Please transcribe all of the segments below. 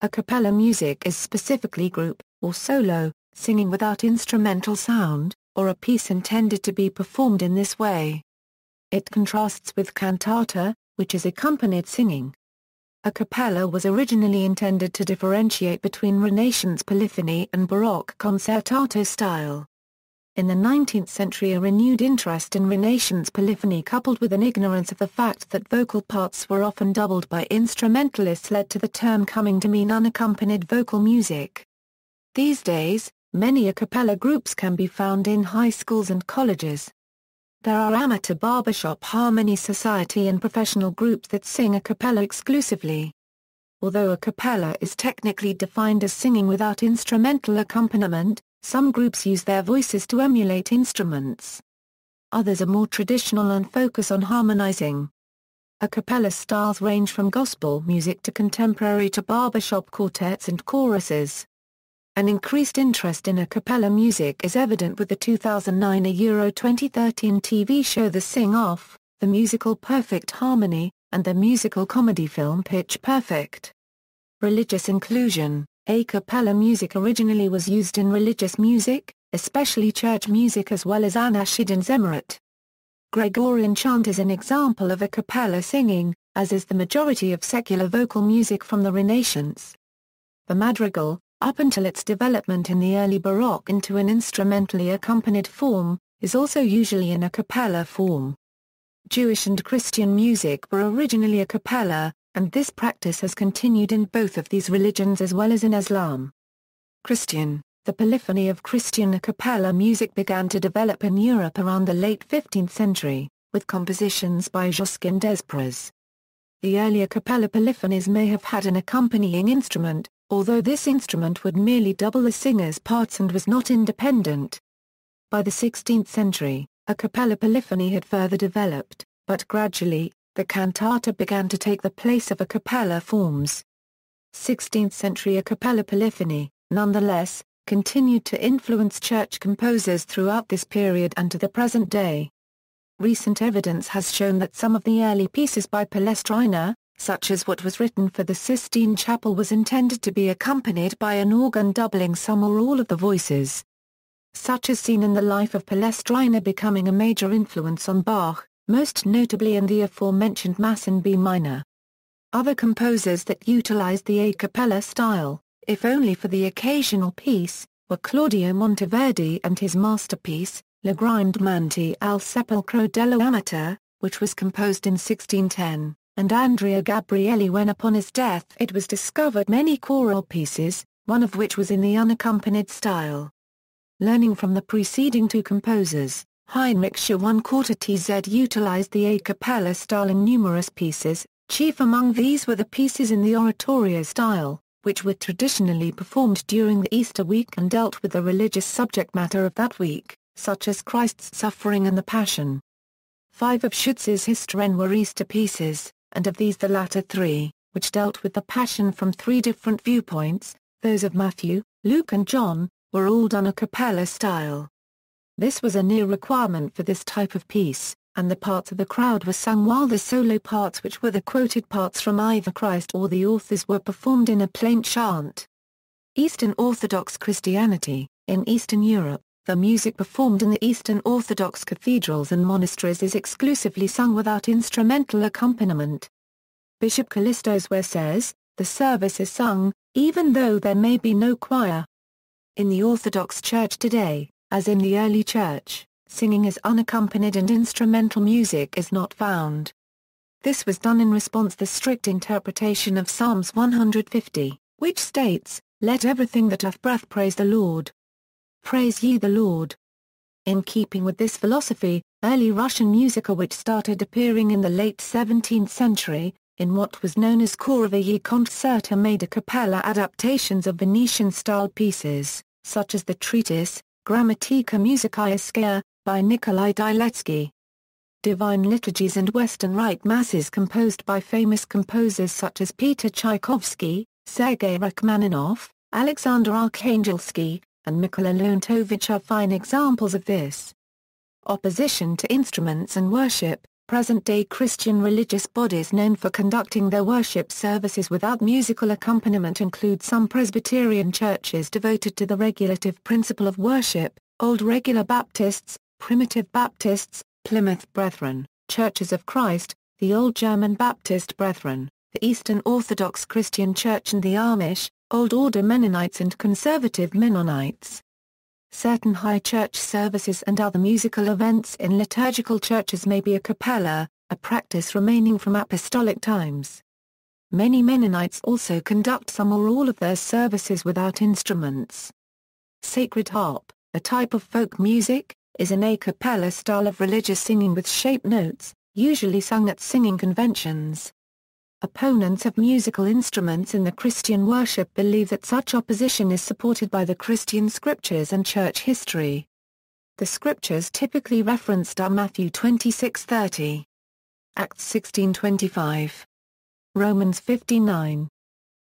A cappella music is specifically group, or solo, singing without instrumental sound, or a piece intended to be performed in this way. It contrasts with cantata, which is accompanied singing. A cappella was originally intended to differentiate between Renaissance polyphony and Baroque concertato style. In the 19th century, a renewed interest in Renaissance polyphony coupled with an ignorance of the fact that vocal parts were often doubled by instrumentalists led to the term coming to mean unaccompanied vocal music. These days, many a cappella groups can be found in high schools and colleges. There are amateur Barbershop Harmony Society and professional groups that sing a cappella exclusively. Although a cappella is technically defined as singing without instrumental accompaniment, some groups use their voices to emulate instruments. Others are more traditional and focus on harmonizing. A cappella styles range from gospel music to contemporary to barbershop quartets and choruses. An increased interest in a cappella music is evident with the 2009 Euro 2013 TV show The Sing-Off, the musical Perfect Harmony, and the musical comedy film Pitch Perfect. Religious inclusion. A cappella music originally was used in religious music, especially church music as well as Anashid and Zemurit. Gregorian chant is an example of a cappella singing, as is the majority of secular vocal music from the Renaissance. The madrigal, up until its development in the early Baroque into an instrumentally accompanied form, is also usually in a cappella form. Jewish and Christian music were originally a cappella, and this practice has continued in both of these religions as well as in Islam. Christian. The polyphony of Christian a cappella music began to develop in Europe around the late 15th century, with compositions by Josquin Desprez. The earlier cappella polyphonies may have had an accompanying instrument, although this instrument would merely double the singer's parts and was not independent. By the 16th century, a cappella polyphony had further developed, but gradually, the cantata began to take the place of a cappella forms. 16th century a cappella polyphony, nonetheless, continued to influence church composers throughout this period and to the present day. Recent evidence has shown that some of the early pieces by Palestrina, such as what was written for the Sistine Chapel, was intended to be accompanied by an organ doubling some or all of the voices. Such is seen in the life of Palestrina becoming a major influence on Bach, most notably in the aforementioned Mass in B minor. Other composers that utilized the a cappella style, if only for the occasional piece, were Claudio Monteverdi and his masterpiece, Le Grindement al Sepolcro dello Amateur, which was composed in 1610, and Andrea Gabrieli when upon his death it was discovered many choral pieces, one of which was in the unaccompanied style. Learning from the preceding two composers, Heinrich Schumann quartetz utilized the a cappella style in numerous pieces, chief among these were the pieces in the oratorio style, which were traditionally performed during the Easter week and dealt with the religious subject matter of that week, such as Christ's suffering and the Passion. 5 of Schutz's Historien were Easter pieces, and of these the latter 3, which dealt with the Passion from 3 different viewpoints, those of Matthew, Luke and John, were all done a cappella style. This was a near requirement for this type of piece, and the parts of the crowd were sung while the solo parts, which were the quoted parts from either Christ or the authors, were performed in a plaint chant. Eastern Orthodox Christianity. In Eastern Europe, the music performed in the Eastern Orthodox cathedrals and monasteries is exclusively sung without instrumental accompaniment. Bishop Callisto Swear says, "The service is sung, even though there may be no choir." In the Orthodox Church today, as in the early Church, singing is unaccompanied and instrumental music is not found. This was done in response to the strict interpretation of Psalms 150, which states, "Let everything that hath breath praise the Lord. Praise ye the Lord." In keeping with this philosophy, early Russian musica which started appearing in the late 17th century, in what was known as Chorovые concerta, made a cappella adaptations of Venetian-style pieces, such as the treatise, Grammatica Musicae by Nikolai Diletsky. Divine liturgies and Western Rite masses composed by famous composers such as Peter Tchaikovsky, Sergei Rachmaninoff, Alexander Arkhangelsky, and Mykola Leontovich are fine examples of this. Opposition to instruments and worship. Present-day Christian religious bodies known for conducting their worship services without musical accompaniment include some Presbyterian churches devoted to the regulative principle of worship, Old Regular Baptists, Primitive Baptists, Plymouth Brethren, Churches of Christ, the Old German Baptist Brethren, the Eastern Orthodox Christian Church and the Amish, Old Order Mennonites and Conservative Mennonites. Certain high church services and other musical events in liturgical churches may be a cappella, a practice remaining from apostolic times. Many Mennonites also conduct some or all of their services without instruments. Sacred harp, a type of folk music, is an a cappella style of religious singing with shaped notes, usually sung at singing conventions. Opponents of musical instruments in the Christian worship believe that such opposition is supported by the Christian scriptures and church history. The scriptures typically referenced are Matthew 26:30, Acts 16:25, Romans 15:9,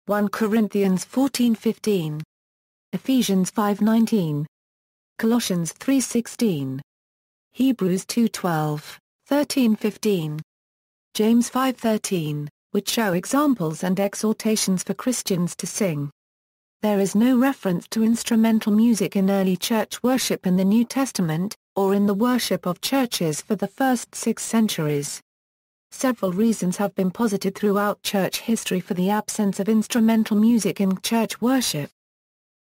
1 Corinthians 14:15, Ephesians 5:19, Colossians 3:16, Hebrews 2:12, 13:15, James 5:13, which show examples and exhortations for Christians to sing. There is no reference to instrumental music in early church worship in the New Testament, or in the worship of churches for the first 6 centuries. Several reasons have been posited throughout church history for the absence of instrumental music in church worship.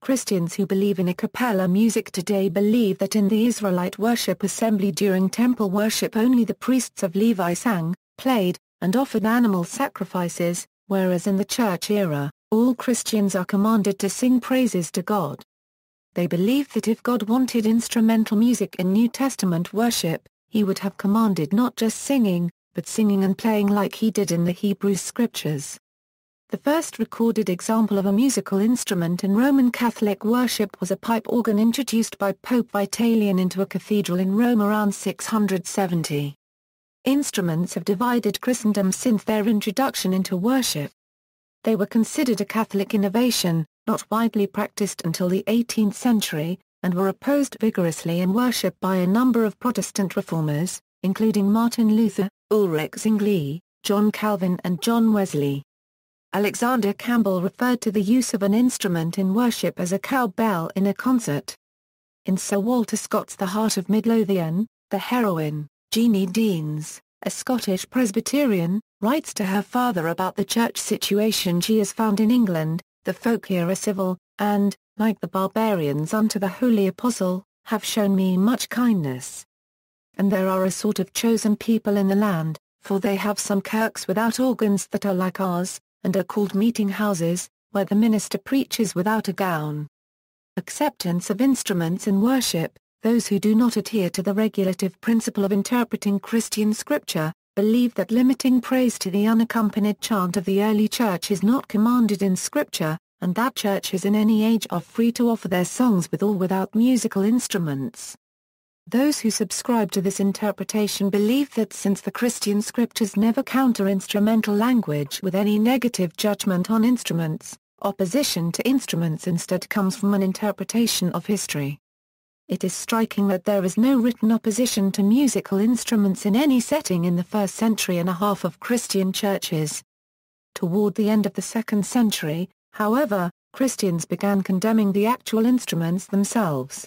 Christians who believe in a cappella music today believe that in the Israelite worship assembly during temple worship only the priests of Levi sang, played, and offered animal sacrifices, whereas in the church era, all Christians are commanded to sing praises to God. They believe that if God wanted instrumental music in New Testament worship, he would have commanded not just singing, but singing and playing like he did in the Hebrew scriptures. The first recorded example of a musical instrument in Roman Catholic worship was a pipe organ introduced by Pope Vitalian into a cathedral in Rome around 670. Instruments have divided Christendom since their introduction into worship. They were considered a Catholic innovation, not widely practiced until the 18th century, and were opposed vigorously in worship by a number of Protestant reformers, including Martin Luther, Ulrich Zwingli, John Calvin and John Wesley. Alexander Campbell referred to the use of an instrument in worship as a cowbell in a concert. In Sir Walter Scott's The Heart of Midlothian, the heroine, Jeannie Deans, a Scottish Presbyterian, writes to her father about the church situation she has found in England. The folk here are civil, and, like the barbarians unto the holy apostle, have shown me much kindness. And there are a sort of chosen people in the land, for they have some kirks without organs that are like ours, and are called meeting houses, where the minister preaches without a gown. Acceptance of instruments in worship. Those who do not adhere to the regulative principle of interpreting Christian scripture, believe that limiting praise to the unaccompanied chant of the early church is not commanded in scripture, and that churches in any age are free to offer their songs with or without musical instruments. Those who subscribe to this interpretation believe that since the Christian scriptures never counter instrumental language with any negative judgment on instruments, opposition to instruments instead comes from an interpretation of history. It is striking that there is no written opposition to musical instruments in any setting in the first century and a half of Christian churches. Toward the end of the 2nd century, however, Christians began condemning the actual instruments themselves.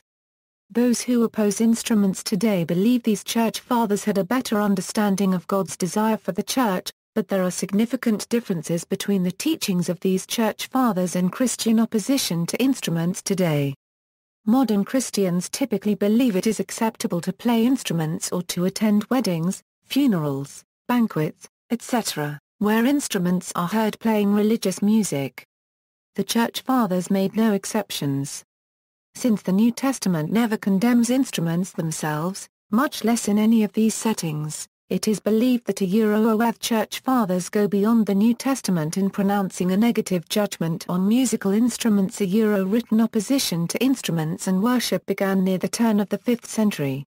Those who oppose instruments today believe these church fathers had a better understanding of God's desire for the church, but there are significant differences between the teachings of these church fathers and Christian opposition to instruments today. Modern Christians typically believe it is acceptable to play instruments or to attend weddings, funerals, banquets, etc., where instruments are heard playing religious music. The Church Fathers made no exceptions. Since the New Testament never condemns instruments themselves, much less in any of these settings, it is believed that the Church Fathers go beyond the New Testament in pronouncing a negative judgment on musical instruments. Written opposition to instruments and worship began near the turn of the 5th century.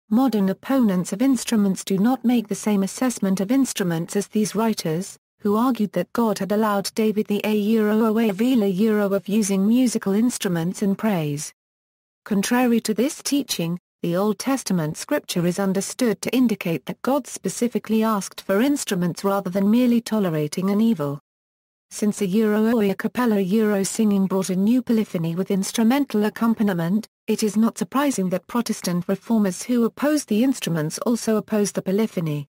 Modern opponents of instruments do not make the same assessment of instruments as these writers, who argued that God had allowed David the Avila of using musical instruments in praise. Contrary to this teaching, The Old Testament scripture is understood to indicate that God specifically asked for instruments rather than merely tolerating an evil. Since a cappella singing brought a new polyphony with instrumental accompaniment, it is not surprising that Protestant reformers who opposed the instruments also opposed the polyphony.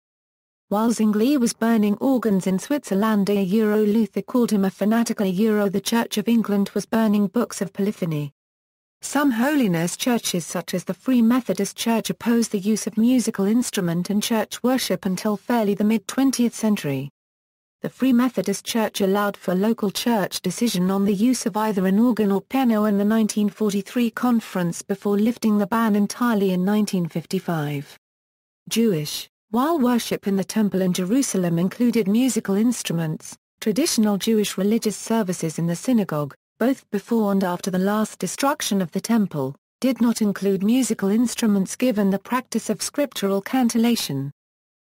While Zwingli was burning organs in Switzerland, Luther called him a fanatical. The Church of England was burning books of polyphony. Some holiness churches such as the Free Methodist Church opposed the use of musical instrument in church worship until fairly the mid-20th century. The Free Methodist Church allowed for local church decision on the use of either an organ or piano in the 1943 conference before lifting the ban entirely in 1955. While worship in the Temple in Jerusalem included musical instruments, traditional Jewish religious services in the synagogue, both before and after the last destruction of the Temple, did not include musical instruments given the practice of scriptural cantillation.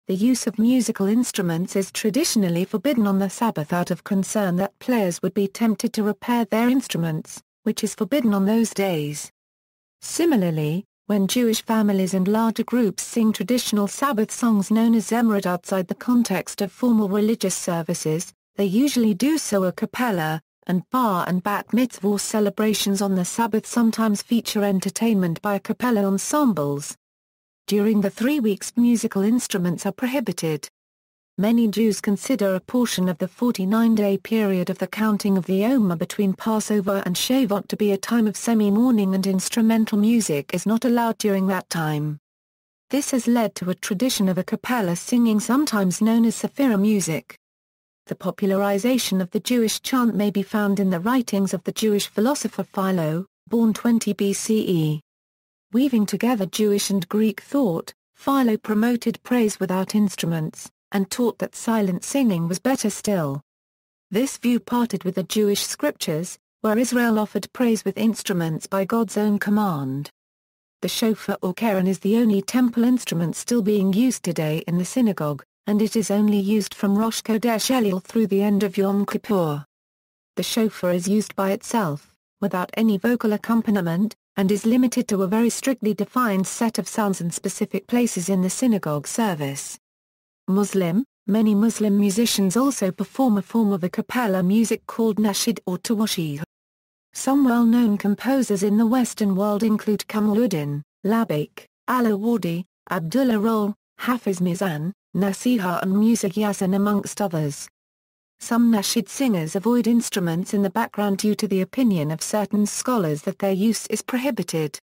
The use of musical instruments is traditionally forbidden on the Sabbath out of concern that players would be tempted to repair their instruments, which is forbidden on those days. Similarly, when Jewish families and larger groups sing traditional Sabbath songs known as Zemarot outside the context of formal religious services, they usually do so a cappella, and bar and bat mitzvah celebrations on the Sabbath sometimes feature entertainment by a cappella ensembles. During the 3 weeks musical instruments are prohibited. Many Jews consider a portion of the 49-day period of the counting of the Omer between Passover and Shavuot to be a time of semi-mourning, and instrumental music is not allowed during that time. This has led to a tradition of a cappella singing sometimes known as Sephirah music. The popularization of the Jewish chant may be found in the writings of the Jewish philosopher Philo, born 20 BCE. Weaving together Jewish and Greek thought, Philo promoted praise without instruments, and taught that silent singing was better still. This view parted with the Jewish scriptures, where Israel offered praise with instruments by God's own command. The shofar or keren is the only temple instrument still being used today in the synagogue, and it is only used from Rosh Chodesh Elul through the end of Yom Kippur. The shofar is used by itself, without any vocal accompaniment, and is limited to a very strictly defined set of sounds in specific places in the synagogue service. Many Muslim musicians also perform a form of a cappella music called nashid or tawashih. Some well-known composers in the Western world include Kamaluddin, Labik, Alawardi, Abdullah Rol, Hafiz Mizan, Nasiha and Musa Yasin amongst others. Some nashid singers avoid instruments in the background due to the opinion of certain scholars that their use is prohibited.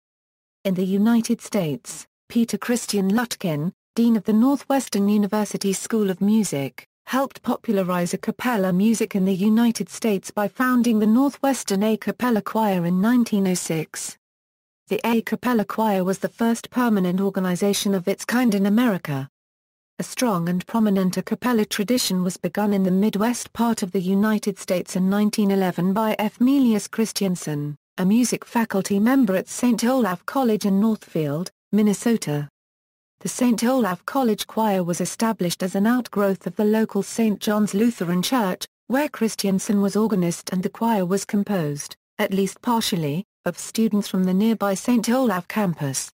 In the United States, Peter Christian Lutkin, dean of the Northwestern University School of Music, helped popularize a cappella music in the United States by founding the Northwestern A Cappella Choir in 1906. The A Cappella Choir was the first permanent organization of its kind in America. A strong and prominent a cappella tradition was begun in the Midwest part of the United States in 1911 by F. Melius Christiansen, a music faculty member at St. Olaf College in Northfield, Minnesota. The St. Olaf College Choir was established as an outgrowth of the local St. John's Lutheran Church, where Christiansen was organist, and the choir was composed, at least partially, of students from the nearby St. Olaf campus.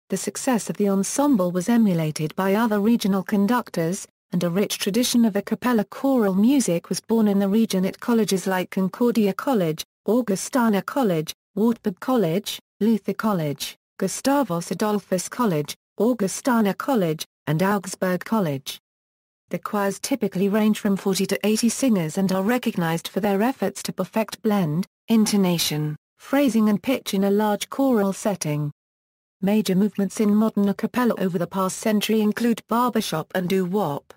The success of the ensemble was emulated by other regional conductors, and a rich tradition of a cappella choral music was born in the region at colleges like Concordia College, Augustana College, Wartburg College, Luther College, Gustavus Adolphus College, Augustana College, and Augsburg College. The choirs typically range from 40 to 80 singers and are recognized for their efforts to perfect blend, intonation, phrasing and pitch in a large choral setting. Major movements in modern a cappella over the past century include barbershop and doo-wop.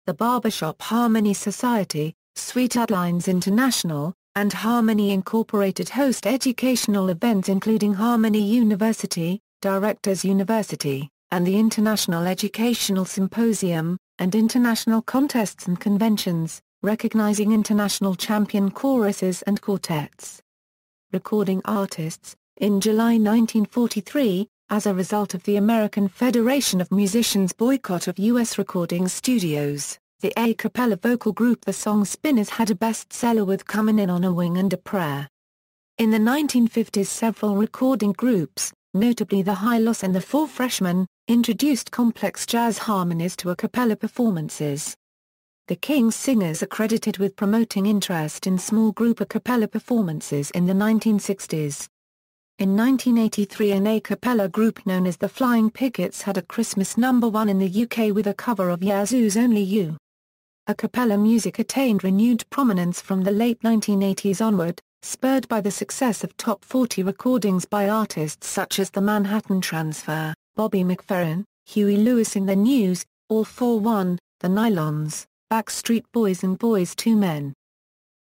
The Barbershop Harmony Society, Sweet Outlines International, and Harmony Incorporated host educational events including Harmony University, Directors University, and the International Educational Symposium, and international contests and conventions, recognizing international champion choruses and quartets. Recording artists. In July 1943, as a result of the American Federation of Musicians' boycott of U.S. recording studios, the a cappella vocal group The Song Spinners had a bestseller with Comin' In on a Wing and a Prayer. In the 1950s several recording groups, notably the High-Loss and the Four Freshmen, introduced complex jazz harmonies to a cappella performances. The King's Singers are credited with promoting interest in small group a cappella performances in the 1960s. In 1983, an a cappella group known as the Flying Pickets had a Christmas #1 in the UK with a cover of Yazoo's Only You. A cappella music attained renewed prominence from the late 1980s onward, spurred by the success of top 40 recordings by artists such as The Manhattan Transfer, Bobby McFerrin, Huey Lewis in the News, All For One, The Nylons, Backstreet Boys and Boyz II Men.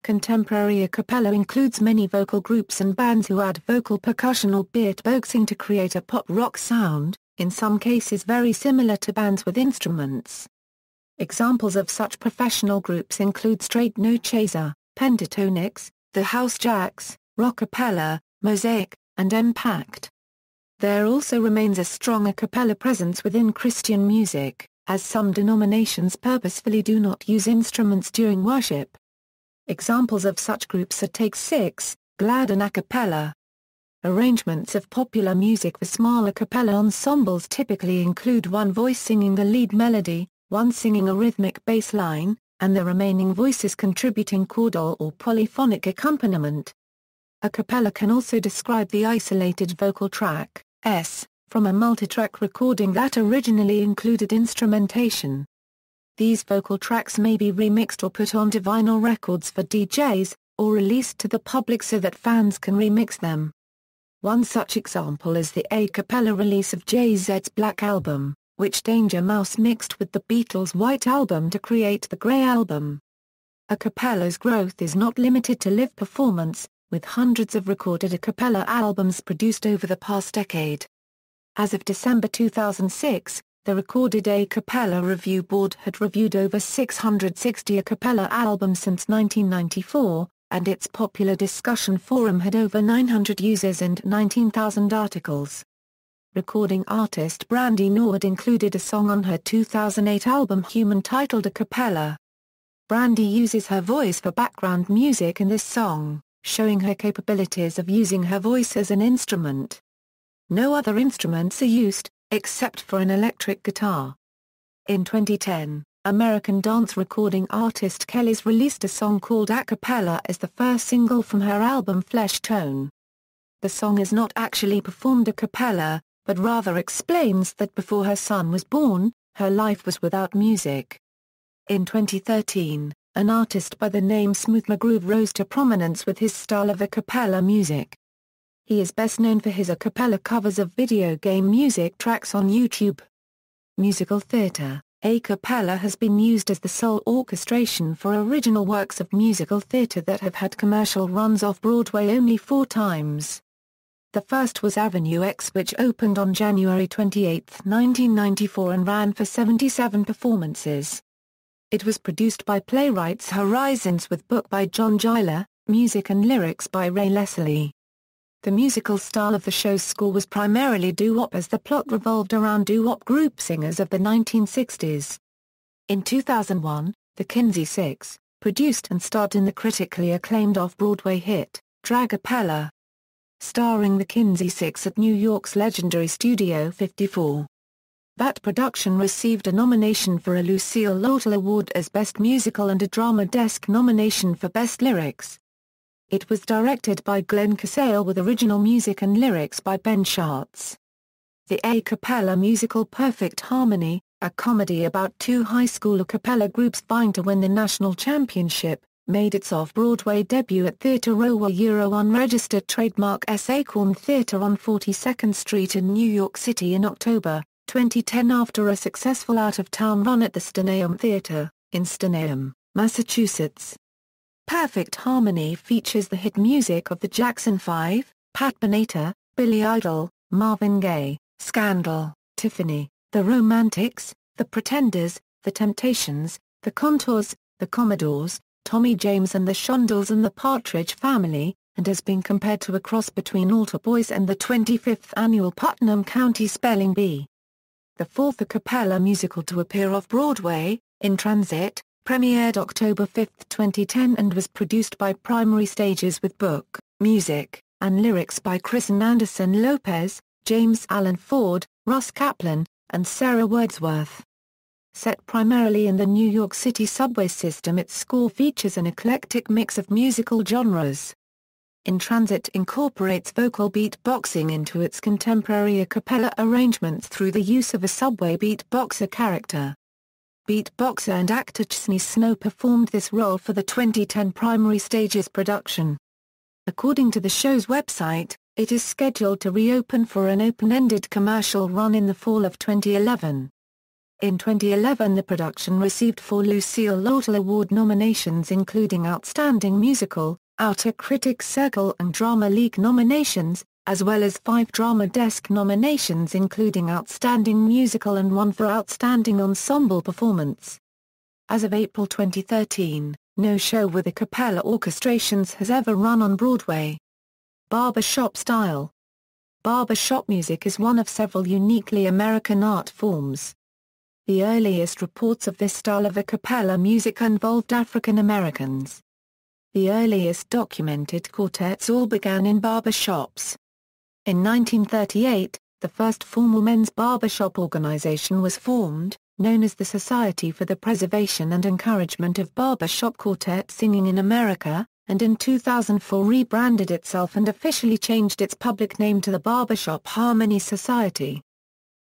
Contemporary a cappella includes many vocal groups and bands who add vocal percussion or beatboxing to create a pop-rock sound, in some cases very similar to bands with instruments. Examples of such professional groups include Straight No Chaser, Pentatonix, The House Jacks, Rockapella, Mosaic, and Impact. There also remains a strong a cappella presence within Christian music, as some denominations purposefully do not use instruments during worship. Examples of such groups are Take Six, Glad and a cappella. Arrangements of popular music for small a cappella ensembles typically include one voice singing the lead melody, one singing a rhythmic bass line, and the remaining voices contributing chordal or polyphonic accompaniment. A cappella can also describe the isolated vocal track, from a multitrack recording that originally included instrumentation. These vocal tracks may be remixed or put onto vinyl records for DJs, or released to the public so that fans can remix them. One such example is the a cappella release of Jay-Z's Black Album, which Danger Mouse mixed with the Beatles' White Album to create the Grey Album. A cappella's growth is not limited to live performance, with hundreds of recorded a cappella albums produced over the past decade. As of December 2006, the Recorded A Cappella Review Board had reviewed over 660 a cappella albums since 1994, and its popular discussion forum had over 900 users and 19,000 articles. Recording artist Brandy Norwood included a song on her 2008 album Human titled A Cappella. Brandy uses her voice for background music in this song, showing her capabilities of using her voice as an instrument. No other instruments are used, except for an electric guitar. In 2010, American dance recording artist Kelly's released a song called A Cappella as the first single from her album Flesh Tone. The song is not actually performed a cappella, but rather explains that before her son was born, her life was without music. In 2013, an artist by the name Smooth McGroove rose to prominence with his style of a cappella music. He is best known for his a cappella covers of video game music tracks on YouTube. Musical theatre, a cappella has been used as the sole orchestration for original works of musical theatre that have had commercial runs off-Broadway only 4 times. The first was Avenue X, which opened on January 28, 1994 and ran for 77 performances. It was produced by Playwrights Horizons with book by John Giler, music and lyrics by Ray Leslie. The musical style of the show's score was primarily doo-wop as the plot revolved around doo-wop group singers of the 1960s. In 2001, the Kinsey Six produced and starred in the critically acclaimed off-Broadway hit, Dragapella, starring the Kinsey Six at New York's legendary Studio 54. That production received a nomination for a Lucille Lortel Award as Best Musical and a Drama Desk nomination for Best Lyrics. It was directed by Glenn Casale with original music and lyrics by Ben Schatz. The a cappella musical Perfect Harmony, a comedy about 2 high school a cappella groups vying to win the national championship, made its off-Broadway debut at Theatre Row unregistered trademark S. Acorn Theatre on 42nd Street in New York City in October 2010 after a successful out-of-town run at the Staneum Theatre, in Staneum, Massachusetts. Perfect Harmony features the hit music of the Jackson 5, Pat Benatar, Billy Idol, Marvin Gaye, Scandal, Tiffany, The Romantics, The Pretenders, The Temptations, The Contours, The Commodores, Tommy James and the Shondells and the Partridge Family, and has been compared to a cross between Altar Boys and the 25th annual Putnam County Spelling Bee. The fourth a cappella musical to appear off-Broadway, In Transit, premiered October 5, 2010 and was produced by Primary Stages with book, music, and lyrics by Chris and Anderson Lopez, James Allen Ford, Russ Kaplan, and Sarah Wordsworth. Set primarily in the New York City subway system, its score features an eclectic mix of musical genres. In Transit incorporates vocal beatboxing into its contemporary a cappella arrangements through the use of a subway beatboxer character. Beatboxer and actor Chesney Snow performed this role for the 2010 Primary Stages production. According to the show's website, it is scheduled to reopen for an open-ended commercial run in the fall of 2011. In 2011 the production received 4 Lucille Lortel Award nominations including Outstanding Musical, Outer Critics Circle and Drama League nominations, as well as 5 Drama Desk nominations including Outstanding Musical and 1 for Outstanding Ensemble Performance. As of April 2013, no show with a cappella orchestrations has ever run on Broadway. Barbershop Style. Barbershop music is one of several uniquely American art forms. The earliest reports of this style of a cappella music involved African Americans. The earliest documented quartets all began in barbershops. In 1938, the first formal men's barbershop organization was formed, known as the Society for the Preservation and Encouragement of Barbershop Quartet Singing in America, and in 2004 rebranded itself and officially changed its public name to the Barbershop Harmony Society.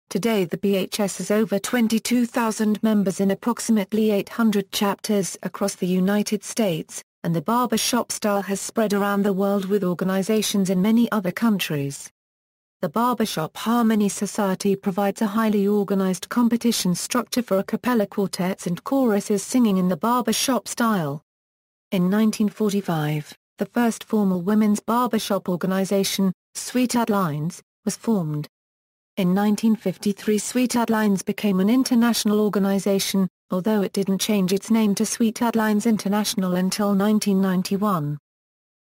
Today the BHS has over 22,000 members in approximately 800 chapters across the United States, and the barbershop style has spread around the world with organizations in many other countries. The Barbershop Harmony Society provides a highly organized competition structure for a cappella quartets and choruses singing in the barbershop style. In 1945, the first formal women's barbershop organization, Sweetheart Lines, was formed. In 1953 Sweetheart Lines became an international organization, although it didn't change its name to Sweetheart Lines International until 1991.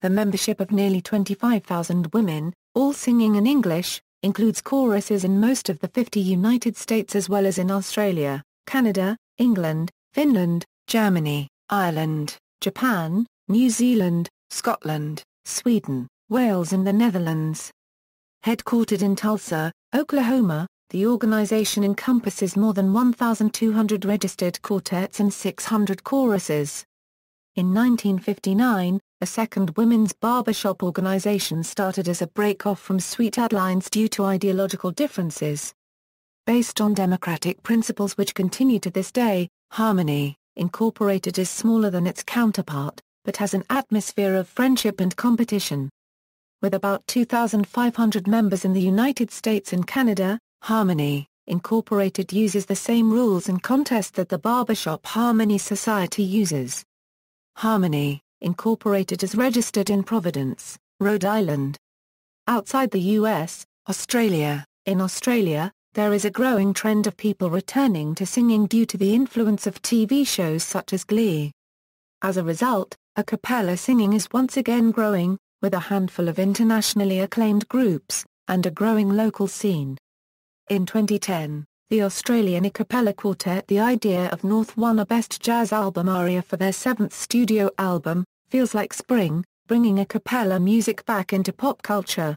The membership of nearly 25,000 women, all singing in English, includes choruses in most of the 50 United States as well as in Australia, Canada, England, Finland, Germany, Ireland, Japan, New Zealand, Scotland, Sweden, Wales and the Netherlands. Headquartered in Tulsa, Oklahoma, the organization encompasses more than 1,200 registered quartets and 600 choruses. In 1959, a second women's barbershop organization started as a break-off from Sweetheart Lines due to ideological differences. Based on democratic principles which continue to this day, Harmony, Incorporated is smaller than its counterpart, but has an atmosphere of friendship and competition. With about 2,500 members in the United States and Canada, Harmony, Incorporated uses the same rules and contests that the Barbershop Harmony Society uses. Harmony, Incorporated is registered in Providence, Rhode Island. Outside the U.S., in Australia, there is a growing trend of people returning to singing due to the influence of TV shows such as Glee. As a result, a cappella singing is once again growing, with a handful of internationally acclaimed groups, and a growing local scene. In 2010, the Australian a cappella quartet The Idea of North won a Best Jazz Album aria for their 7th studio album, Feels Like Spring, bringing a cappella music back into pop culture.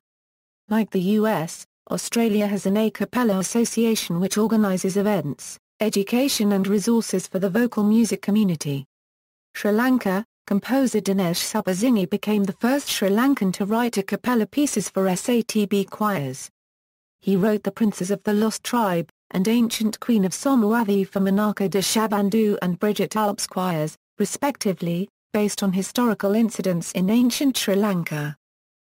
Like the US, Australia has an a cappella association which organises events, education and resources for the vocal music community. Sri Lanka, composer Dinesh Subbasinghee became the first Sri Lankan to write a cappella pieces for SATB choirs. He wrote The Princes of the Lost Tribe, and Ancient Queen of Somawathi for Manaka Deshabandhu and Bridget Alp's choirs, respectively, based on historical incidents in ancient Sri Lanka.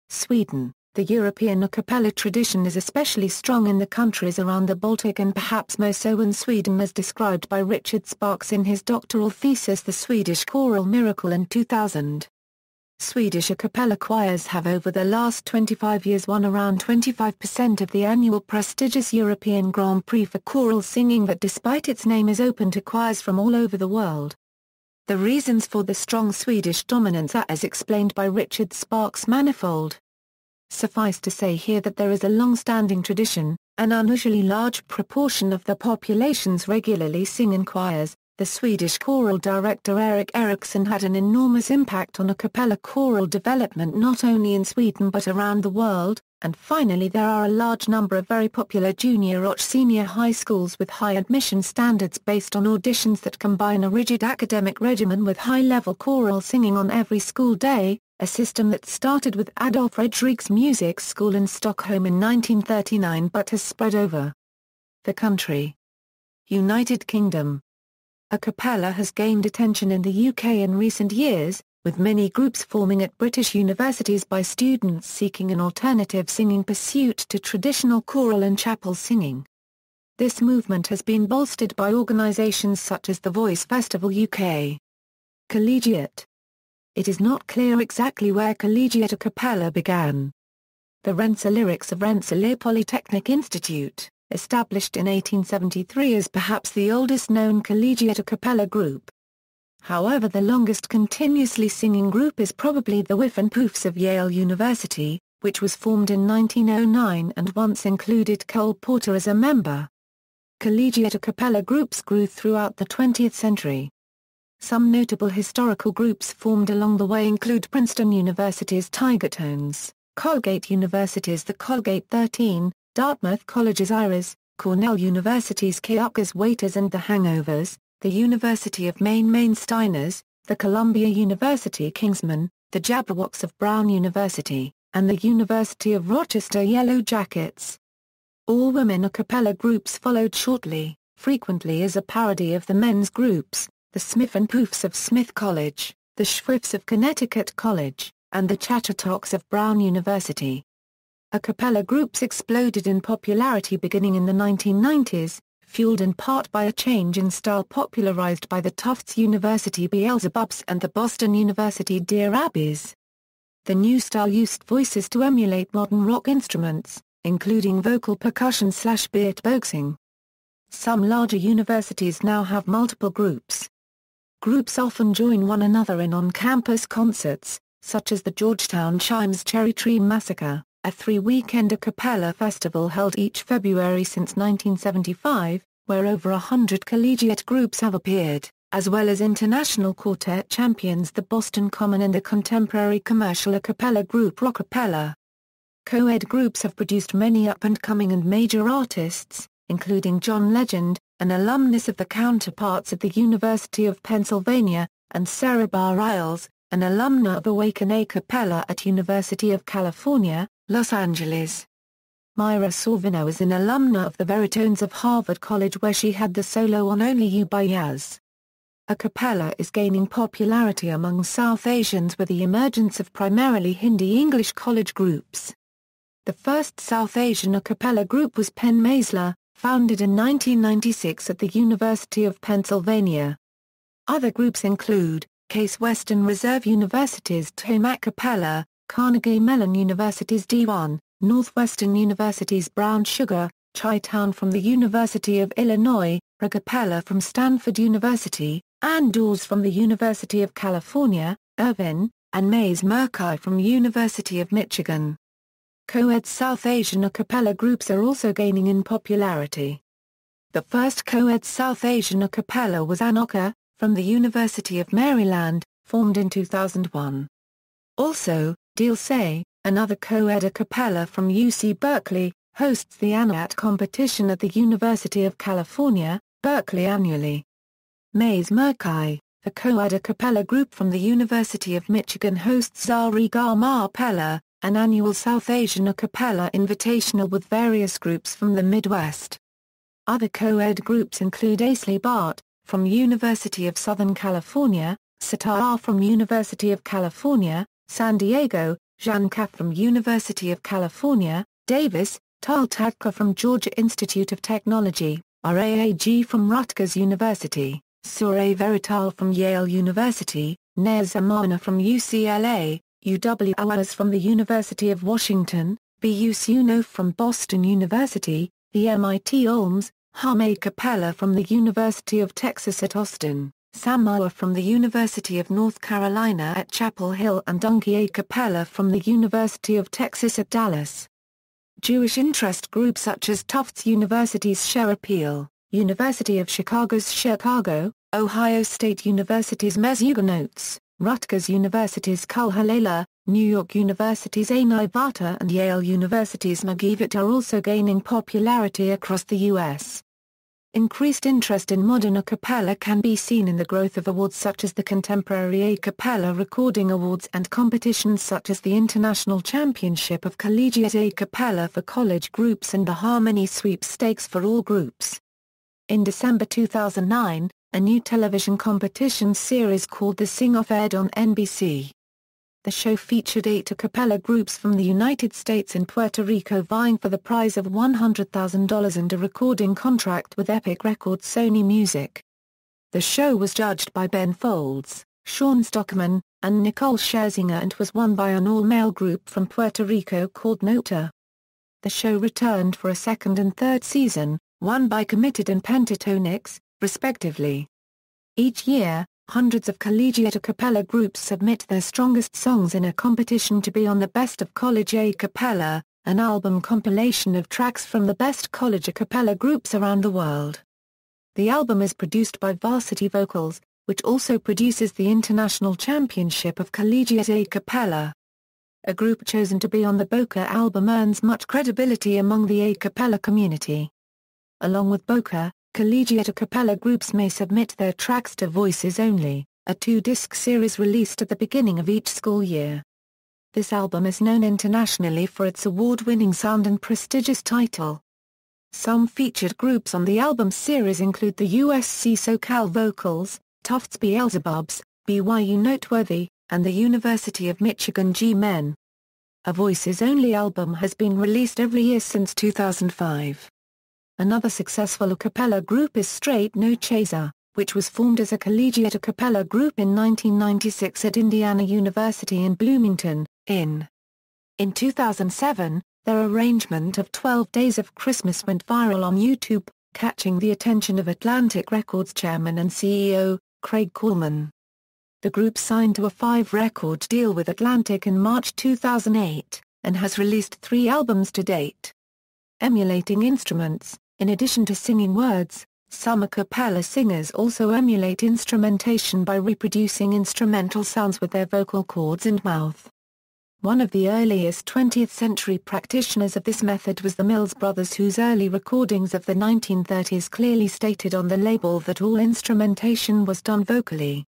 Sweden. The European a cappella tradition is especially strong in the countries around the Baltic and perhaps more so in Sweden as described by Richard Sparks in his doctoral thesis The Swedish Choral Miracle in 2000. Swedish a cappella choirs have over the last 25 years won around 25% of the annual prestigious European Grand Prix for choral singing that despite its name is open to choirs from all over the world. The reasons for the strong Swedish dominance are as explained by Richard Sparks manifold. Suffice to say here that there is a long-standing tradition, an unusually large proportion of the populations regularly sing in choirs, The Swedish choral director Erik Eriksson had an enormous impact on a cappella choral development not only in Sweden but around the world, and finally there are a large number of very popular junior or senior high schools with high admission standards based on auditions that combine a rigid academic regimen with high-level choral singing on every school day, a system that started with Adolf Fredrik's music school in Stockholm in 1939 but has spread over the country. United Kingdom. A cappella has gained attention in the UK in recent years, with many groups forming at British universities by students seeking an alternative singing pursuit to traditional choral and chapel singing. This movement has been bolstered by organisations such as the Voice Festival UK. Collegiate. It is not clear exactly where collegiate a cappella began. The Rensselyrics of Rensselaer Polytechnic Institute, established in 1873, is perhaps the oldest known collegiate a cappella group. However, the longest continuously singing group is probably the Whiff and Poofs of Yale University, which was formed in 1909 and once included Cole Porter as a member. Collegiate a cappella groups grew throughout the 20th century. Some notable historical groups formed along the way include Princeton University's Tiger Tones, Colgate University's the Colgate 13, Dartmouth College's Iris, Cornell University's Keukas Waiters and the Hangovers, the University of Maine Mainsteiners, the Columbia University Kingsmen, the Jabberwocks of Brown University, and the University of Rochester Yellow Jackets. All women a cappella groups followed shortly, frequently as a parody of the men's groups, the Smith and Poofs of Smith College, the Schwiffs of Connecticut College, and the Chattertocks of Brown University. A cappella groups exploded in popularity beginning in the 1990s, fueled in part by a change in style popularized by the Tufts University Beelzebubs and the Boston University Dear Abbeys. The new style used voices to emulate modern rock instruments, including vocal percussion/beatboxing. Some larger universities now have multiple groups. Groups often join one another in on-campus concerts, such as the Georgetown Chimes Cherry Tree Massacre, a three-weekend a cappella festival held each February since 1975, where over 100 collegiate groups have appeared, as well as international quartet champions the Boston Common and the contemporary commercial a cappella group Rockapella. Co-ed groups have produced many up-and-coming and major artists, including John Legend, an alumnus of the Counterparts at the University of Pennsylvania, and Sarah Bareilles, an alumna of Awaken a Cappella at University of California, Los Angeles. Myra Sorvino is an alumna of the Veritones of Harvard College where she had the solo on Only You by Yaz. A cappella is gaining popularity among South Asians with the emergence of primarily Hindi-English college groups. The first South Asian a cappella group was Penn Maisler, founded in 1996 at the University of Pennsylvania. Other groups include Case Western Reserve University's Tome a Cappella, Carnegie Mellon University's D1, Northwestern University's Brown Sugar, Chi-Town from the University of Illinois, a cappella from Stanford University, and Doors from the University of California, Irvine, and Maze Merkai from University of Michigan. Co-ed South Asian a cappella groups are also gaining in popularity. The first co-ed South Asian a cappella was Anoka, from the University of Maryland, formed in 2001. Also, Dil Se, another co-ed a cappella from UC Berkeley, hosts the ANAT competition at the University of California, Berkeley annually. Maze Merkai, the co-ed a cappella group from the University of Michigan, hosts Zari Gama Pella, an annual South Asian a cappella invitational with various groups from the Midwest. Other co-ed groups include Aisley Bart, from University of Southern California, Sitar from University of California, San Diego, Janka from University of California, Davis, Taltadka from Georgia Institute of Technology, RAAG from Rutgers University, Sure Verital from Yale University, Nea Zamana from UCLA, UW Awas from the University of Washington, BU Suno from Boston University, the MIT Olms, Hame Capella from the University of Texas at Austin, Samoa from the University of North Carolina at Chapel Hill, and Unki A Capella from the University of Texas at Dallas. Jewish interest groups such as Tufts University's Share Appeal, University of Chicago's Chicago, Ohio State University's Mezhugonotes, Rutgers University's Kulhalela, New York University's Ainivata and Yale University's Magivit are also gaining popularity across the U.S. Increased interest in modern a cappella can be seen in the growth of awards such as the Contemporary A Cappella Recording Awards and competitions such as the International Championship of Collegiate A Cappella for college groups and the Harmony Sweepstakes for all groups. In December 2009, a new television competition series called The Sing-Off aired on NBC. The show featured 8 a cappella groups from the United States and Puerto Rico vying for the prize of $100,000 and a recording contract with Epic Records Sony Music. The show was judged by Ben Folds, Sean Stockman, and Nicole Scherzinger and was won by an all-male group from Puerto Rico called Nota. The show returned for a second and third season, won by Committed and Pentatonix, respectively. Each year, hundreds of collegiate a cappella groups submit their strongest songs in a competition to be on the Best of College A Cappella, an album compilation of tracks from the best college a cappella groups around the world. The album is produced by Varsity Vocals, which also produces the International Championship of Collegiate A Cappella. A group chosen to be on the Boca album earns much credibility among the a cappella community. Along with Boca, collegiate a cappella groups may submit their tracks to Voices Only, a 2-disc series released at the beginning of each school year. This album is known internationally for its award-winning sound and prestigious title. Some featured groups on the album series include the USC SoCal Vocals, Tufts Beelzebubs, BYU Noteworthy, and the University of Michigan G-Men. A Voices Only album has been released every year since 2005. Another successful a cappella group is Straight No Chaser, which was formed as a collegiate a cappella group in 1996 at Indiana University in Bloomington, In 2007, their arrangement of 12 Days of Christmas went viral on YouTube, catching the attention of Atlantic Records chairman and CEO, Craig Coleman. The group signed to a 5-record deal with Atlantic in March 2008, and has released 3 albums to date. Emulating instruments. In addition to singing words, some a cappella singers also emulate instrumentation by reproducing instrumental sounds with their vocal cords and mouth. One of the earliest 20th-century practitioners of this method was the Mills Brothers, whose early recordings of the 1930s clearly stated on the label that all instrumentation was done vocally.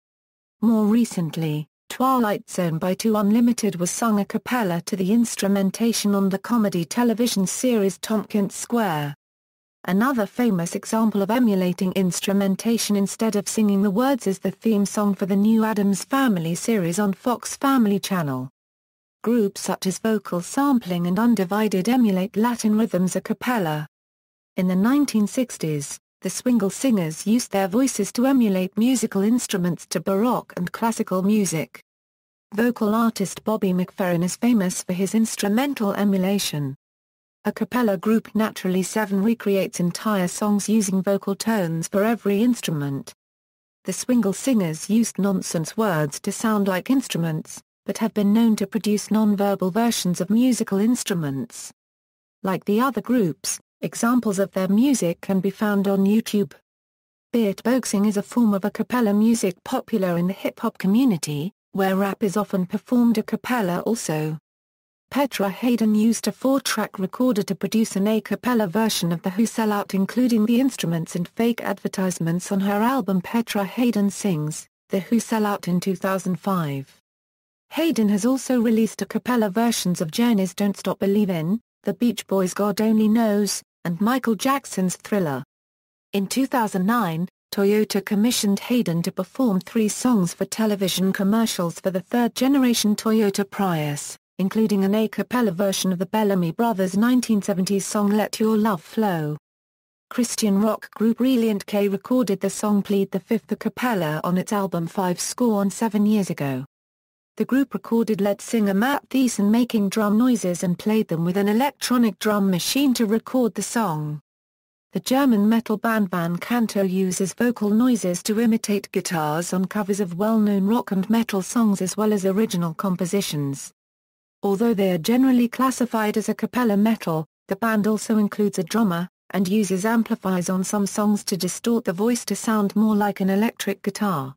More recently, Twilight Zone by 2 Unlimited was sung a cappella to the instrumentation on the comedy television series Tompkins Square. Another famous example of emulating instrumentation instead of singing the words is the theme song for the new Addams Family series on Fox Family Channel. Groups such as Vocal Sampling and Undivided emulate Latin rhythms a cappella. In the 1960s, the Swingle Singers used their voices to emulate musical instruments to Baroque and classical music. Vocal artist Bobby McFerrin is famous for his instrumental emulation. A cappella group Naturally 7 recreates entire songs using vocal tones for every instrument. The Swingle Singers used nonsense words to sound like instruments, but have been known to produce non-verbal versions of musical instruments. Like the other groups, examples of their music can be found on YouTube. Beatboxing is a form of a cappella music popular in the hip-hop community, where rap is often performed a cappella also. Petra Haden used a 4-track recorder to produce an a cappella version of The Who Sell Out, including the instruments and fake advertisements on her album Petra Haden Sings, The Who Sell Out in 2005. Haden has also released a cappella versions of Journey's Don't Stop Believin', The Beach Boys' God Only Knows, and Michael Jackson's Thriller. In 2009, Toyota commissioned Haden to perform 3 songs for television commercials for the third-generation Toyota Prius, including an a cappella version of the Bellamy Brothers' 1970s song Let Your Love Flow. Christian rock group Reliant K recorded the song Plead the Fifth a cappella on its album 7 years ago. The group recorded lead singer Matt Thiessen making drum noises and played them with an electronic drum machine to record the song. The German metal band Van Canto uses vocal noises to imitate guitars on covers of well-known rock and metal songs as well as original compositions. Although they are generally classified as a cappella metal, the band also includes a drummer, and uses amplifiers on some songs to distort the voice to sound more like an electric guitar.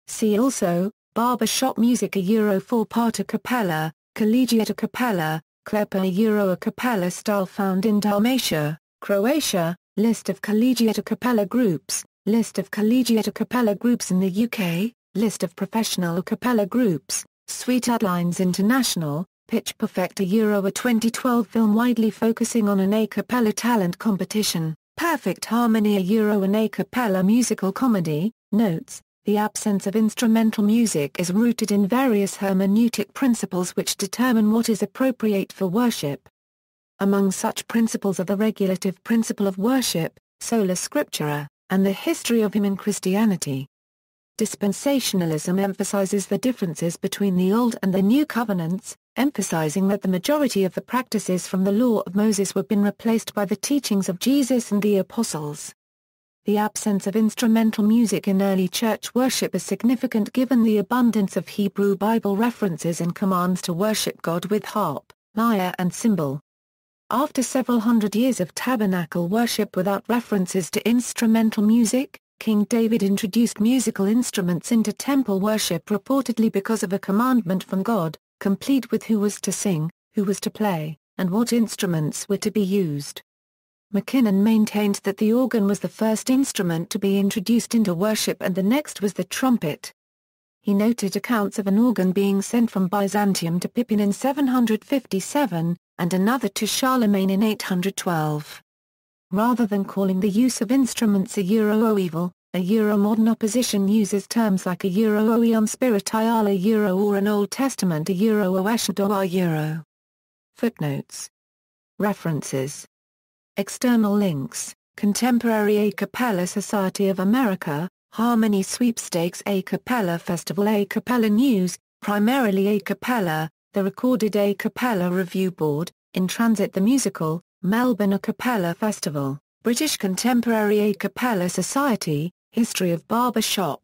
See also, Barbershop music a four-part a cappella, collegiate a cappella, Clappella a cappella style found in Dalmatia, Croatia, list of collegiate a cappella groups, list of collegiate a cappella groups in the UK, list of professional a cappella groups, Sweet Outlines International, Pitch Perfect a 2012 film widely focusing on an a cappella talent competition, Perfect Harmony a an a cappella musical comedy. Notes: the absence of instrumental music is rooted in various hermeneutic principles which determine what is appropriate for worship. Among such principles are the regulative principle of worship, sola scriptura, and the history of hymn in Christianity. Dispensationalism emphasizes the differences between the Old and the New Covenants, emphasizing that the majority of the practices from the Law of Moses were been replaced by the teachings of Jesus and the Apostles. The absence of instrumental music in early church worship is significant given the abundance of Hebrew Bible references and commands to worship God with harp, lyre and cymbal. After several hundred years of tabernacle worship without references to instrumental music, King David introduced musical instruments into temple worship reportedly because of a commandment from God, complete with who was to sing, who was to play, and what instruments were to be used. McKinnon maintained that the organ was the first instrument to be introduced into worship and the next was the trumpet. He noted accounts of an organ being sent from Byzantium to Pippin in 757, and another to Charlemagne in 812. Rather than calling the use of instruments a evil, a modern opposition uses terms like a unspiritual a or an Old Testament a oeshado a. Footnotes. References. External links: Contemporary A Cappella Society of America, Harmony Sweepstakes A Cappella Festival A Cappella News, primarily A Cappella, The Recorded A Cappella Review Board, In Transit the Musical, Melbourne A Cappella Festival, British Contemporary A Cappella Society, History of Barbershop.